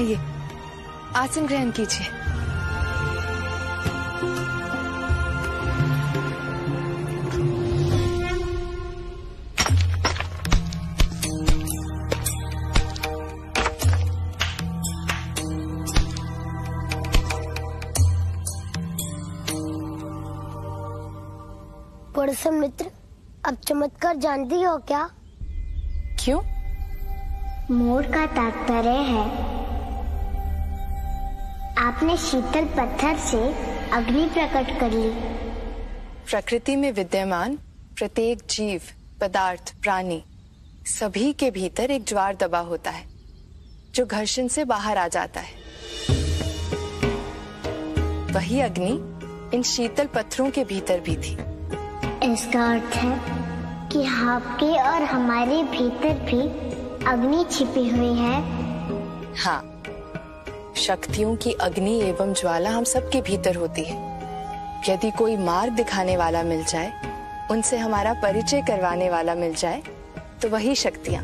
आइए, आसन ग्रहण कीजिए। परसम मित्र, अब चमत्कार जानती हो क्या? क्यों? मोर का तात्पर्य है आपने शीतल पत्थर से अग्नि प्रकट कर ली। प्रकृति में विद्यमान प्रत्येक जीव, पदार्थ, प्राणी सभी के भीतर एक ज्वार दबा होता है जो घर्षण से बाहर आ जाता है। वही अग्नि इन शीतल पत्थरों के भीतर भी थी। इसका अर्थ है कि आपके और हमारे भीतर भी अग्नि छिपी हुई है। हाँ, शक्तियों की अग्नि एवं ज्वाला हम सबके भीतर होती है। यदि कोई मार्ग दिखाने वाला मिल जाए, उनसे हमारा परिचय करवाने वाला मिल जाए, तो वही शक्तियां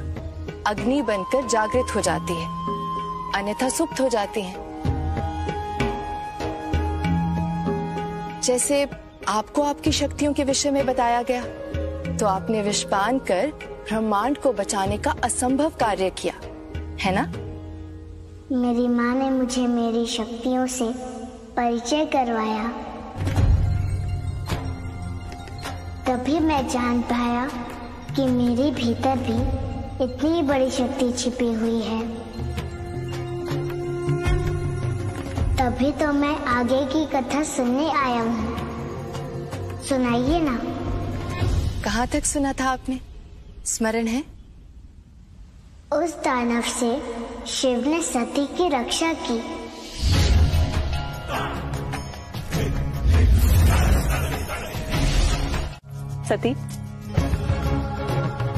अग्नि बनकर जागृत हो जाती है, अन्यथा सुप्त हो जाती हैं। जैसे आपको आपकी शक्तियों के विषय में बताया गया, तो आपने विषपान कर ब्रह्मांड को बचाने का असंभव कार्य किया, है ना? मेरी माँ ने मुझे मेरी शक्तियों से परिचय करवाया, तभी मैं जान पाया कि मेरे भीतर भी इतनी बड़ी शक्ति छिपी हुई है। तभी तो मैं आगे की कथा सुनने आया हूँ। सुनाइए ना। कहाँ तक सुना था आपने? स्मरण है? उस दानव से शिव ने सती की रक्षा की। सती,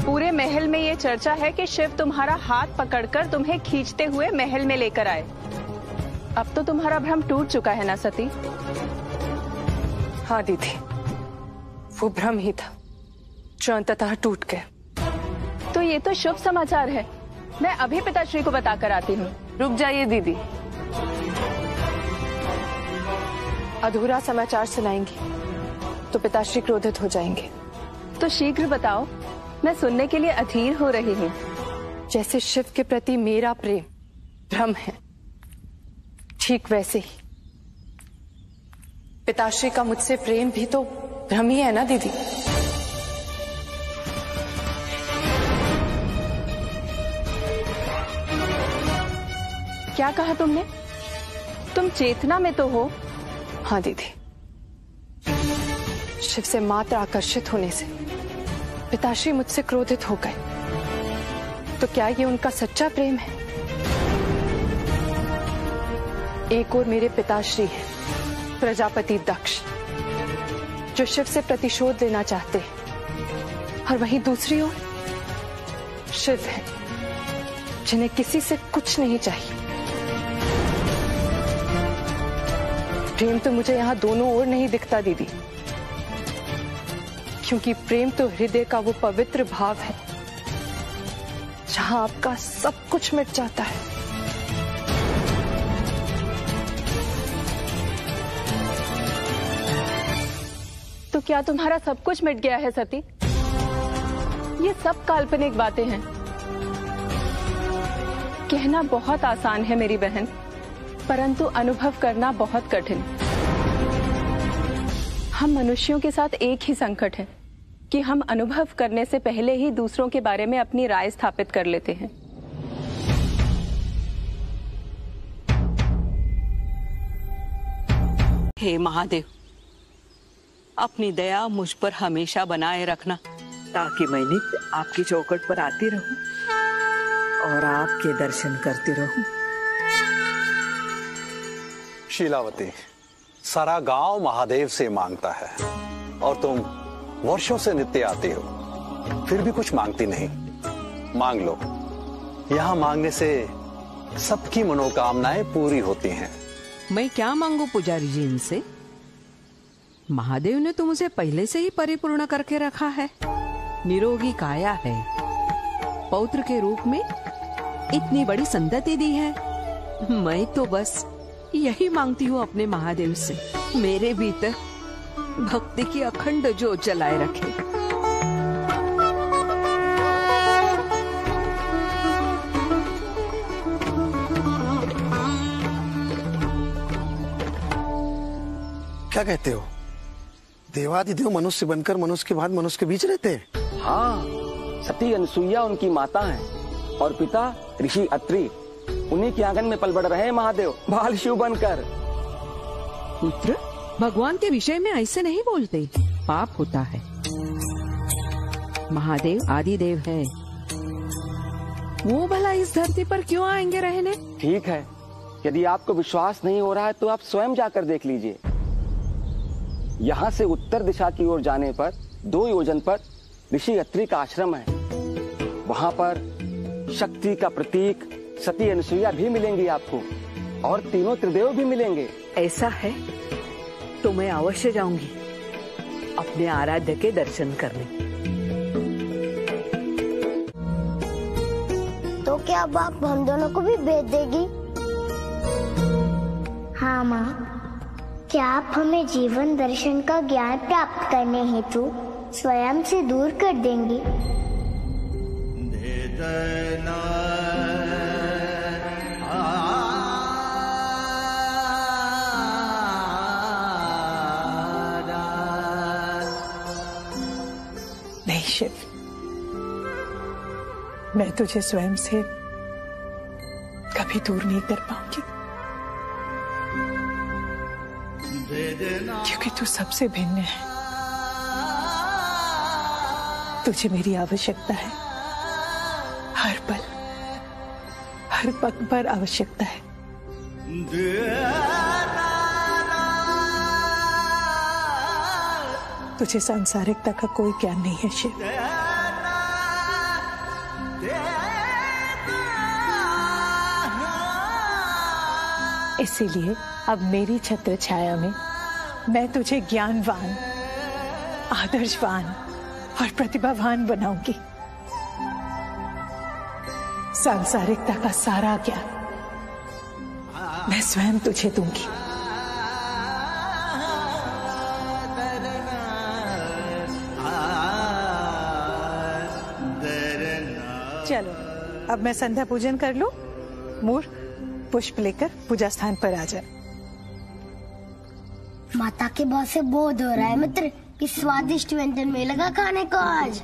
पूरे महल में ये चर्चा है कि शिव तुम्हारा हाथ पकड़कर तुम्हें खींचते हुए महल में लेकर आए। अब तो तुम्हारा भ्रम टूट चुका है ना सती? हाँ दीदी, वो भ्रम ही था जो अंततः टूट गया। तो ये तो शुभ समाचार है। मैं अभी पिताश्री को बताकर आती हूँ। रुक जाइए दीदी, अधूरा समाचार सुनाएंगी तो पिताश्री क्रोधित हो जाएंगे। तो शीघ्र बताओ, मैं सुनने के लिए अधीर हो रही हूँ। जैसे शिव के प्रति मेरा प्रेम भ्रम है, ठीक वैसे ही पिताश्री का मुझसे प्रेम भी तो भ्रम ही है ना दीदी। क्या कहा तुमने? तुम चेतना में तो हो? हाँ दीदी, शिव से मात्र आकर्षित होने से पिताश्री मुझसे क्रोधित हो गए। तो क्या ये उनका सच्चा प्रेम है? एक और मेरे पिताश्री हैं, प्रजापति दक्ष, जो शिव से प्रतिशोध लेना चाहते हैं, और वहीं दूसरी ओर शिव है, जिन्हें किसी से कुछ नहीं चाहिए। प्रेम तो मुझे यहाँ दोनों ओर नहीं दिखता दीदी, क्योंकि प्रेम तो हृदय का वो पवित्र भाव है जहां आपका सब कुछ मिट जाता है। तो क्या तुम्हारा सब कुछ मिट गया है सती? ये सब काल्पनिक बातें हैं। कहना बहुत आसान है मेरी बहन, परंतु अनुभव करना बहुत कठिन। हम मनुष्यों के साथ एक ही संकट है कि हम अनुभव करने से पहले ही दूसरों के बारे में अपनी राय स्थापित कर लेते हैं। हे महादेव, अपनी दया मुझ पर हमेशा बनाए रखना, ताकि मैं नित्य आपकी चौखट पर आती रहूं और आपके दर्शन करती रहूं। शीलावती, सारा गांव महादेव से मांगता है और तुम वर्षों से नित्य आती हो, फिर भी कुछ मांगती नहीं। मांग लो, यहाँ मांगने से सबकी मनोकामनाएं पूरी होती हैं। मैं क्या मांगू पुजारी जी इनसे? महादेव ने तो मुझे पहले से ही परिपूर्ण करके रखा है। निरोगी काया है, पौत्र के रूप में इतनी बड़ी संतति दी है, मैं तो बस यही मांगती हूँ अपने महादेव से, मेरे भीतर भक्ति की अखंड ज्योत जलाए रखे। क्या कहते हो? देवादिदेव मनुष्य बनकर मनुष्य के बाद मनुष्य के बीच रहते हैं। हाँ, सती अनसुईया उनकी माता है और पिता ऋषि अत्रि। उन्हीं के आंगन में पल बढ़ रहे हैं महादेव, बाल शिव बनकर। पुत्र, भगवान के विषय में ऐसे नहीं बोलते, पाप होता है। महादेव आदिदेव है, वो भला इस धरती पर क्यों आएंगे रहने? ठीक है, यदि आपको विश्वास नहीं हो रहा है तो आप स्वयं जाकर देख लीजिए। यहाँ से उत्तर दिशा की ओर जाने पर 2 योजन पर ऋषि अत्रि का आश्रम है। वहाँ पर शक्ति का प्रतीक सती अनसुईया भी मिलेंगी आपको, और तीनों त्रिदेव भी मिलेंगे। ऐसा है तो मैं अवश्य जाऊंगी अपने आराध्य के दर्शन करने। तो क्या अब आप हम दोनों को भी भेज देगी? हाँ माँ, क्या आप हमें जीवन दर्शन का ज्ञान प्राप्त करने हेतु स्वयं से दूर कर देंगी? नहीं शिव, मैं तुझे स्वयं से कभी दूर नहीं कर पाऊंगी, क्योंकि तू सबसे भिन्न है। तुझे मेरी आवश्यकता है, हर पल हर पग पर आवश्यकता है। तुझे सांसारिकता का कोई ज्ञान नहीं है शिव। इसीलिए अब मेरी छत्र छाया में मैं तुझे ज्ञानवान, आदर्शवान और प्रतिभावान बनाऊंगी। सांसारिकता का सारा ज्ञान मैं स्वयं तुझे दूंगी। चलो अब मैं संध्या पूजन कर लूं। मूर, पुष्प लेकर पूजा स्थान पर आ जाए। माता के बहुत से बोध हो रहा है मित्र, कि स्वादिष्ट व्यंजन में लगा खाने को आज।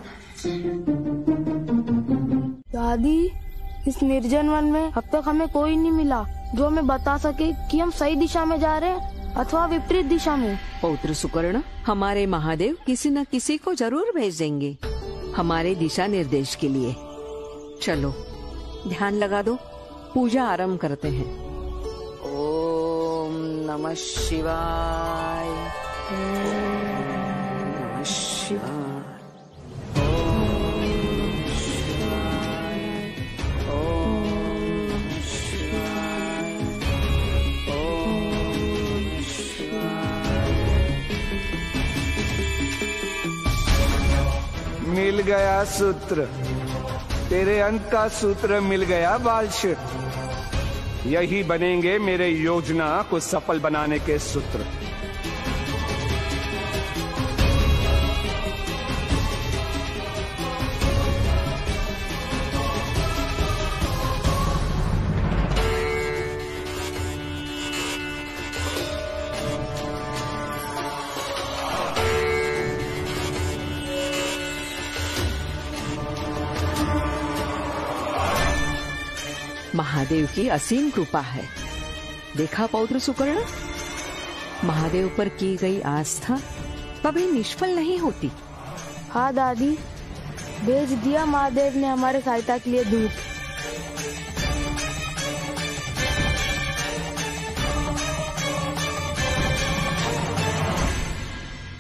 दादी, इस निर्जन वन में अब तक हमें कोई नहीं मिला जो हमें बता सके कि हम सही दिशा में जा रहे हैं अथवा विपरीत दिशा में। पौत्र सुकर्ण, हमारे महादेव किसी न किसी को जरूर भेज देंगे हमारे दिशा निर्देश के लिए। चलो ध्यान लगा दो, पूजा आरंभ करते हैं। ओम नमः शिवाय। नमः शिवाय। मिल गया सूत्र, तेरे अंत का सूत्र मिल गया बालश। यही बनेंगे मेरे योजना को सफल बनाने के सूत्र। महादेव की असीम कृपा है। देखा पौत्र सुकर्ण, महादेव पर की गई आस्था कभी निष्फल नहीं होती। हाँ दादी, भेज दिया महादेव ने हमारे सहायता के लिए दूत।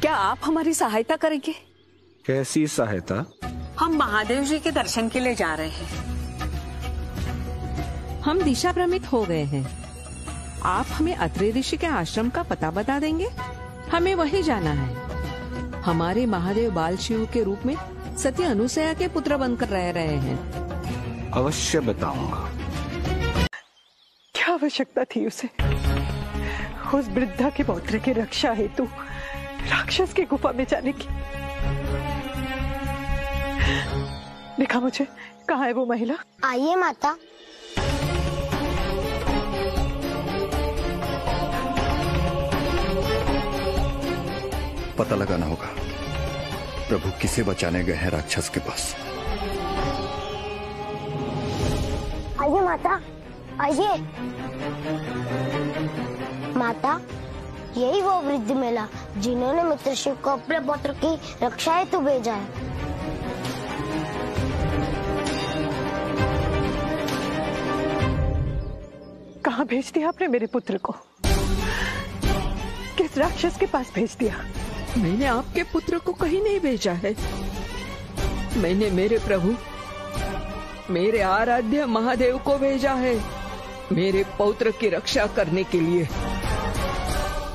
क्या आप हमारी सहायता करेंगे? कैसी सहायता? हम महादेव जी के दर्शन के लिए जा रहे हैं। हम दिशा भ्रमित हो गए हैं। आप हमें अत्रि ऋषि के आश्रम का पता बता देंगे? हमें वहीं जाना है। हमारे महादेव बाल शिव के रूप में सती अनुसया के पुत्र बनकर रह रहे हैं। अवश्य बताऊंगा। क्या आवश्यकता थी उसे उस वृद्धा के पौत्र की रक्षा हेतु राक्षस की गुफा में जाने की? दिखा मुझे, कहाँ है वो महिला? आइए माता। पता लगाना होगा प्रभु किसे बचाने गए हैं राक्षस के पास। आइए माता, आइए। माता, यही वो वृद्ध महिला जिन्होंने मित्र शिव को अपने पुत्र की रक्षा हेतु भेजा है। कहाँ भेज दिया आपने मेरे पुत्र को? किस राक्षस के पास भेज दिया? मैंने आपके पुत्र को कहीं नहीं भेजा है। मैंने मेरे प्रभु, मेरे आराध्य महादेव को भेजा है, मेरे पौत्र की रक्षा करने के लिए।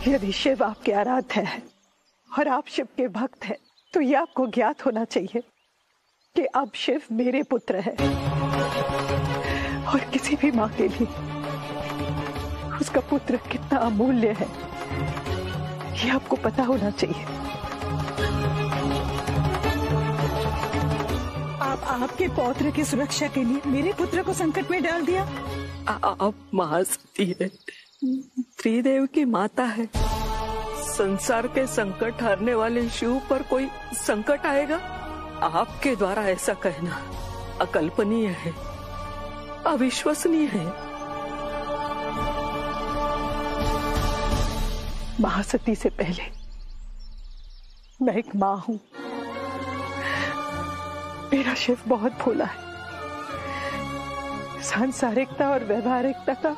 यदि शिव आपके आराध्य है और आप शिव के भक्त हैं, तो ये आपको ज्ञात होना चाहिए कि अब शिव मेरे पुत्र है और किसी भी माँ के लिए उसका पुत्र कितना अमूल्य है, ये आपको पता होना चाहिए। आपके पौत्र की सुरक्षा के लिए मेरे पुत्र को संकट में डाल दिया। आप महासती है, त्रिदेव की माता है। संसार के संकट हरने वाले शिव पर कोई संकट आएगा? आपके द्वारा ऐसा कहना अकल्पनीय है, अविश्वसनीय है। महासती से पहले मैं एक माँ हूं। मेरा शिव बहुत भोला है। सांसारिकता और व्यवहारिकता का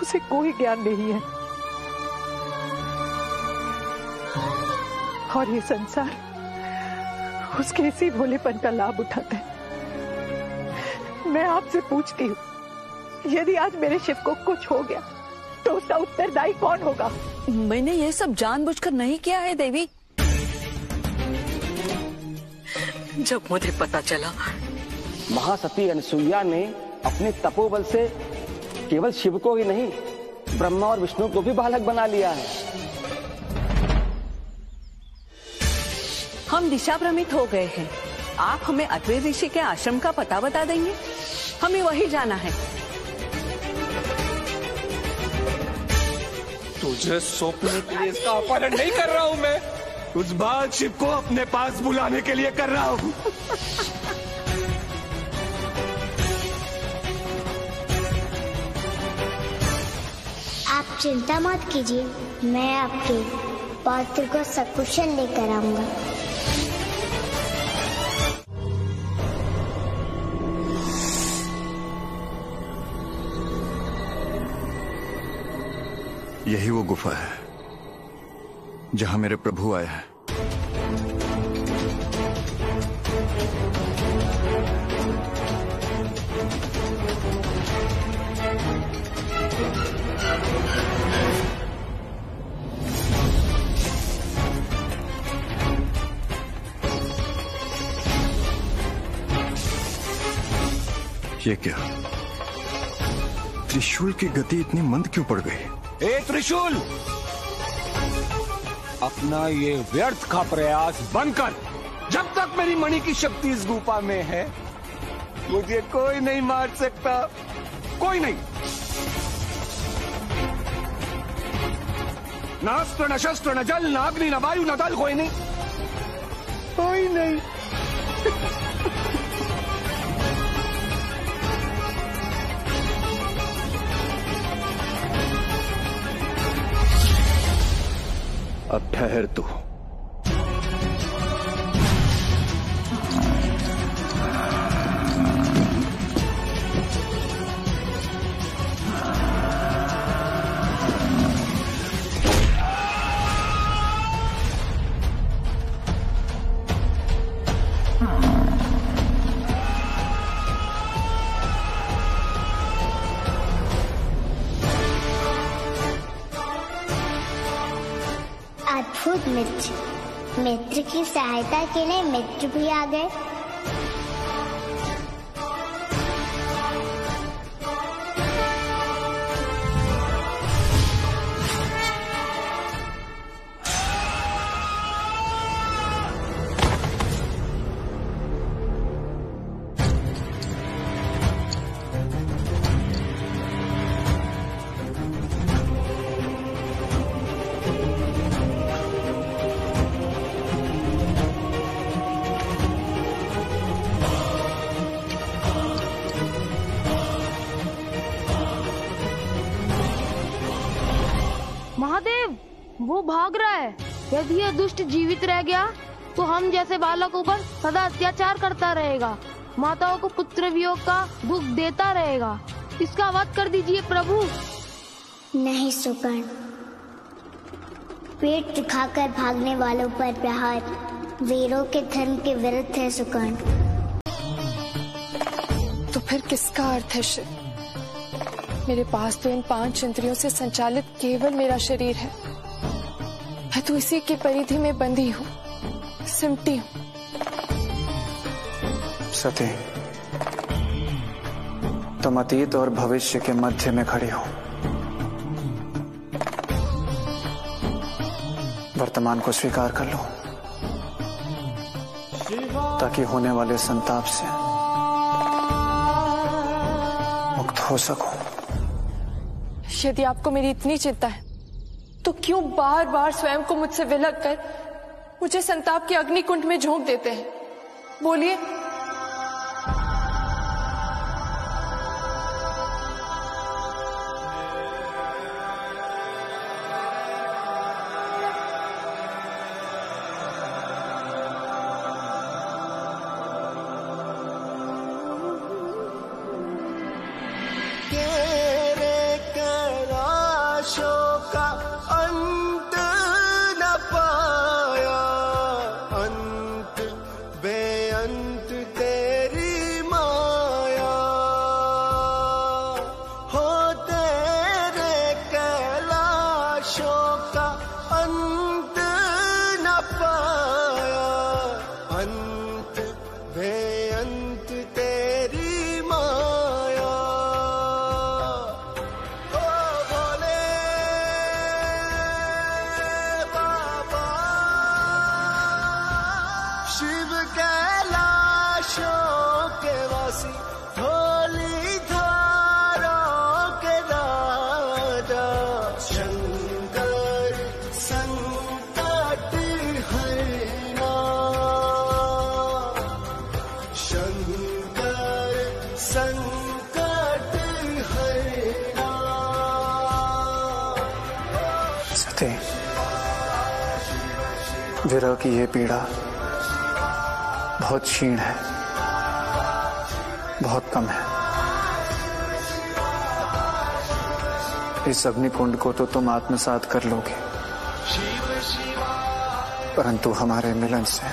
उसे कोई ज्ञान नहीं है और ये संसार उसके इसी भोलेपन का लाभ उठाता है। मैं आपसे पूछती हूँ, यदि आज मेरे शिव को कुछ हो गया तो उसका उत्तरदायी कौन होगा? मैंने ये सब जानबूझकर नहीं किया है देवी। जब मुझे पता चला महासती अनसुईया ने अपने तपोबल से केवल शिव को ही नहीं, ब्रह्मा और विष्णु को भी बालक बना लिया है। हम दिशा भ्रमित हो गए हैं। आप हमें अत्रि ऋषि के आश्रम का पता बता देंगे? हमें वही जाना है। तुझे सौंपने के लिए इसका अपहरण नहीं कर रहा हूँ मैं, उस बाल शिव को अपने पास बुलाने के लिए कर रहा हूँ। आप चिंता मत कीजिए, मैं आपके पौत्र को सकुशल लेकर आऊंगा। यही वो गुफा है जहां मेरे प्रभु आए हैं। ये क्या? त्रिशूल की गति इतनी मंद क्यों पड़ गई? ए त्रिशूल, अपना ये व्यर्थ का प्रयास बंद कर। जब तक मेरी मणि की शक्ति इस गुफा में है, मुझे कोई नहीं मार सकता, कोई नहीं। न अस्त्र, न शस्त्र, न जल, न अग्नि, न वायु, न दल, कोई नहीं, कोई नहीं। अब ठहर तू। अद्भुत मित्र, मित्र की सहायता के लिए मित्र भी आ गए। वो भाग रहा है। यदि यह दुष्ट जीवित रह गया तो हम जैसे बालकों पर सदा अत्याचार करता रहेगा, माताओं को पुत्र वियोग का दुख देता रहेगा। इसका वध कर दीजिए प्रभु। नहीं सुकर्ण, पेट दिखाकर भागने वालों पर प्रहार वीरों के धर्म के विरुद्ध है सुकर्ण। तो फिर किसका अर्थ है शिव? मेरे पास तो इन 5 इंद्रियों से संचालित केवल मेरा शरीर है। मैं तो इसी की परिधि में बंधी हूँ, सिमटी हूँ। सती, तुम अतीत और भविष्य के मध्य में खड़ी हो। वर्तमान को स्वीकार कर लो ताकि होने वाले संताप से मुक्त हो सको। यदि आपको मेरी इतनी चिंता है तो क्यों बार बार स्वयं को मुझसे विलग कर मुझे संताप के अग्निकुंड में झोंक देते हैं? बोलिए। विरह की ये पीड़ा बहुत क्षीण है, बहुत कम है। इस अग्निकुंड को तो तुम आत्मसात कर लोगे, परंतु हमारे मिलन से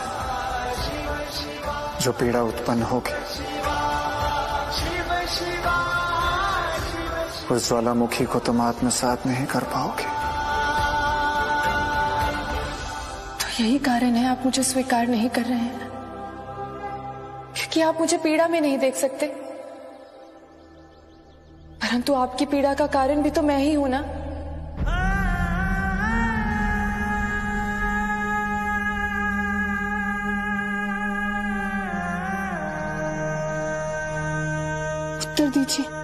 जो पीड़ा उत्पन्न होगी उस ज्वालामुखी को तुम आत्मसात नहीं कर पाओगे। यही कारण है आप मुझे स्वीकार नहीं कर रहे हैं, क्योंकि आप मुझे पीड़ा में नहीं देख सकते। परंतु आपकी पीड़ा का कारण भी तो मैं ही हूं ना। उत्तर दीजिए।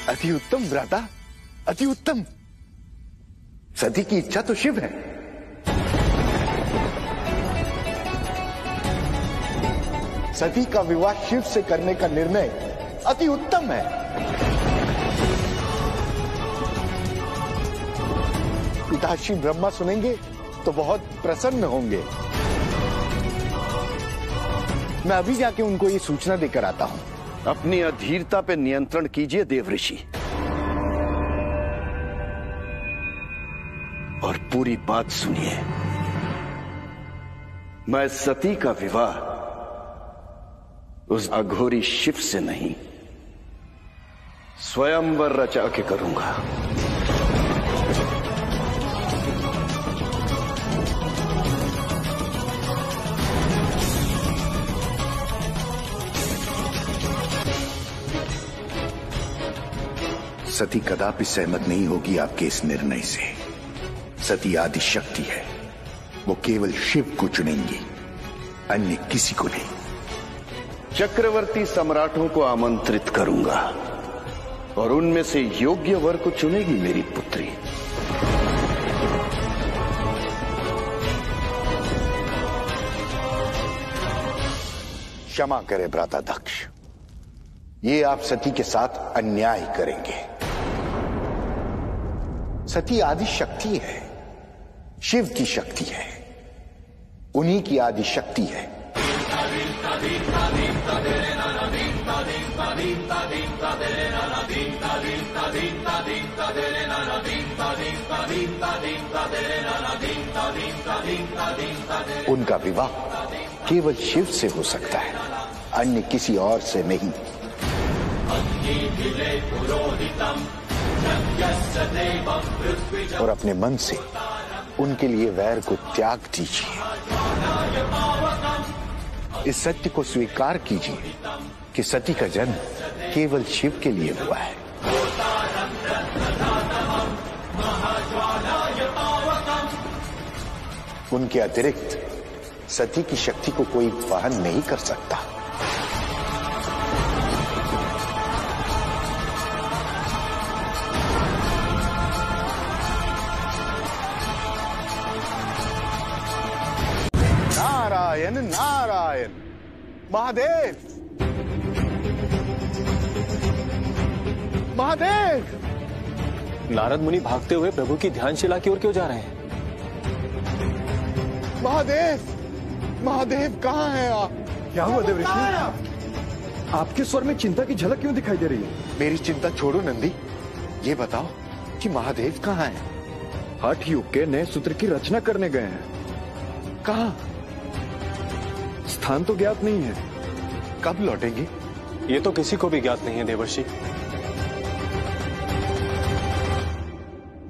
अति उत्तम भ्राता, अति उत्तम। सती की इच्छा तो शिव है। सती का विवाह शिव से करने का निर्णय अति उत्तम है। पिताश्री ब्रह्मा सुनेंगे तो बहुत प्रसन्न होंगे। मैं अभी जाके उनको ये सूचना देकर आता हूं। अपनी अधीरता पे नियंत्रण कीजिए देवऋषि, और पूरी बात सुनिए। मैं सती का विवाह उस अघोरी शिव से नहीं, स्वयंवर रचा के करूंगा। सती कदापि सहमत नहीं होगी आपके इस निर्णय से। सती आदि शक्ति है, वो केवल शिव को चुनेंगी, अन्य किसी को नहीं। चक्रवर्ती सम्राटों को आमंत्रित करूंगा और उनमें से योग्य वर को चुनेगी मेरी पुत्री। क्षमा करें भ्राता दक्ष, ये आप सती के साथ अन्याय करेंगे। सती आदि शक्ति है, शिव की शक्ति है, उन्हीं की आदि शक्ति है। उनका विवाह केवल शिव से हो सकता है, अन्य किसी और से नहीं। और अपने मन से उनके लिए वैर को त्याग दीजिए। इस सत्य को स्वीकार कीजिए कि सती का जन्म केवल शिव के लिए हुआ है। उनके अतिरिक्त सती की शक्ति को कोई वहन नहीं कर सकता। नारायण नारायण महादेव, महादेव। नारद मुनि भागते हुए प्रभु की ध्यानशिला की ओर क्यों जा रहे हैं? महादेव, महादेव कहाँ हैं आप? क्या हुआ देवऋषि? आपके स्वर में चिंता की झलक क्यों दिखाई दे रही है? मेरी चिंता छोड़ो नंदी, ये बताओ कि महादेव कहाँ हैं? हठ युग के नए सूत्र की रचना करने गए हैं। कहाँ? स्थान तो ज्ञात नहीं है। कब लौटेंगे? ये तो किसी को भी ज्ञात नहीं है देवर्षि।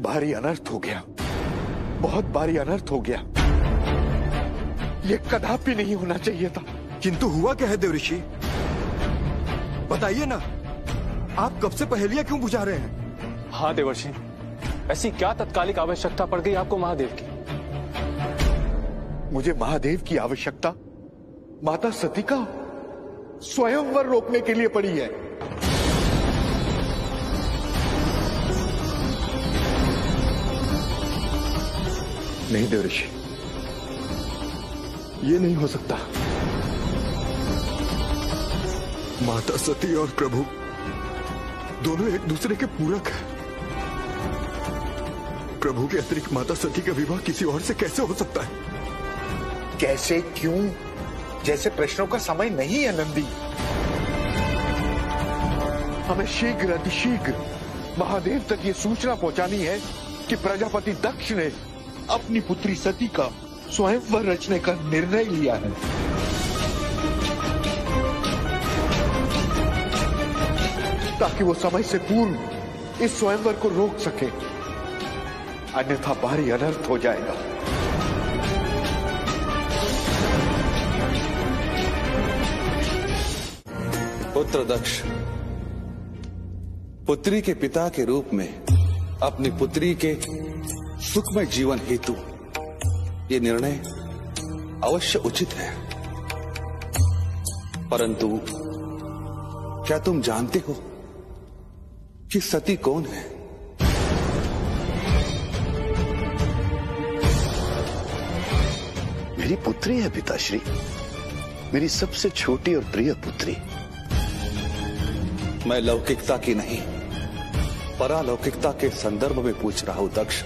भारी अनर्थ हो गया, बहुत भारी अनर्थ हो गया। ये कदापि नहीं होना चाहिए था। किंतु हुआ क्या है देवऋषि? बताइए ना, आप कब से पहेलियां क्यों बुझा रहे हैं? हाँ देवर्षि, ऐसी क्या तत्कालिक आवश्यकता पड़ गई आपको महादेव की? मुझे महादेव की आवश्यकता माता सती का स्वयंवर रोकने के लिए पड़ी है। नहीं देवऋषि, ये नहीं हो सकता। माता सती और प्रभु दोनों एक दूसरे के पूरक हैं। प्रभु के अतिरिक्त माता सती का विवाह किसी और से कैसे हो सकता है? कैसे, क्यों, जैसे प्रश्नों का समय नहीं है नंदी। हमें शीघ्र अतिशीघ्र महादेव तक ये सूचना पहुंचानी है कि प्रजापति दक्ष ने अपनी पुत्री सती का स्वयंवर रचने का निर्णय लिया है। ताकि वो समय से पूर्व इस स्वयंवर को रोक सके, अन्यथा भारी अनर्थ हो जाएगा। पुत्र दक्ष, पुत्री के पिता के रूप में अपनी पुत्री के सुखमय जीवन हेतु ये निर्णय अवश्य उचित है, परंतु क्या तुम जानते हो कि सती कौन है? मेरी पुत्री है पिताश्री, मेरी सबसे छोटी और प्रिय पुत्री। मैं लौकिकता की नहीं, परालौकिकता के संदर्भ में पूछ रहा हूं दक्ष।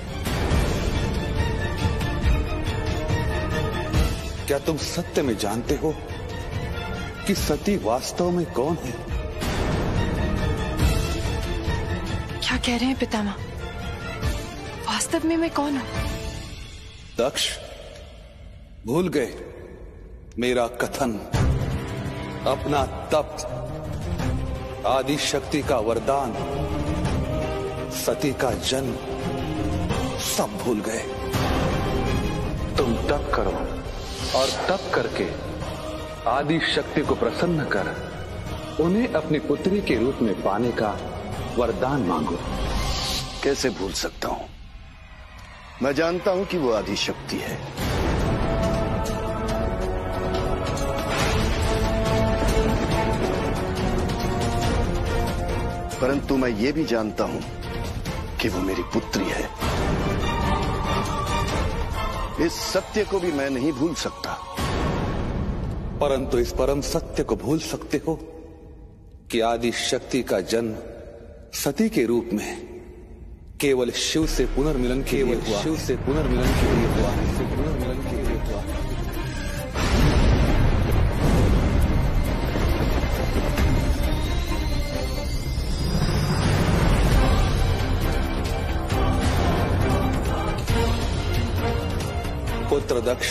क्या तुम सत्य में जानते हो कि सती वास्तव में कौन है? क्या कह रहे हैं पितामह? वास्तव में मैं कौन हूं? दक्ष, भूल गए मेरा कथन, अपना तप, आदि शक्ति का वरदान, सती का जन्म, सब भूल गए। तुम तप करो और तप करके आदि शक्ति को प्रसन्न कर उन्हें अपनी पुत्री के रूप में पाने का वरदान मांगो। कैसे भूल सकता हूं? मैं जानता हूं कि वो आदि शक्ति है। परंतु मैं ये भी जानता हूं कि वो मेरी पुत्री है। इस सत्य को भी मैं नहीं भूल सकता। परंतु इस परम सत्य को भूल सकते हो कि आदि शक्ति का जन्म सती के रूप में केवल शिव से पुनर्मिलन के लिए हुआ। शिव से पुनर्मिलन के लिए हुआ। पुनर्मिलन के लिए हुआ। पुत्र दक्ष,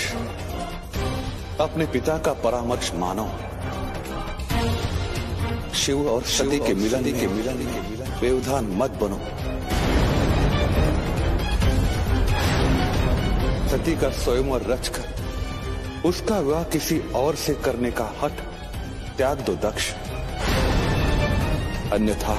अपने पिता का परामर्श मानो। शिव और सती के मिलन व्यवधान मत बनो। सती का स्वयंवर रचकर उसका विवाह किसी और से करने का हठ त्याग दो दक्ष, अन्यथा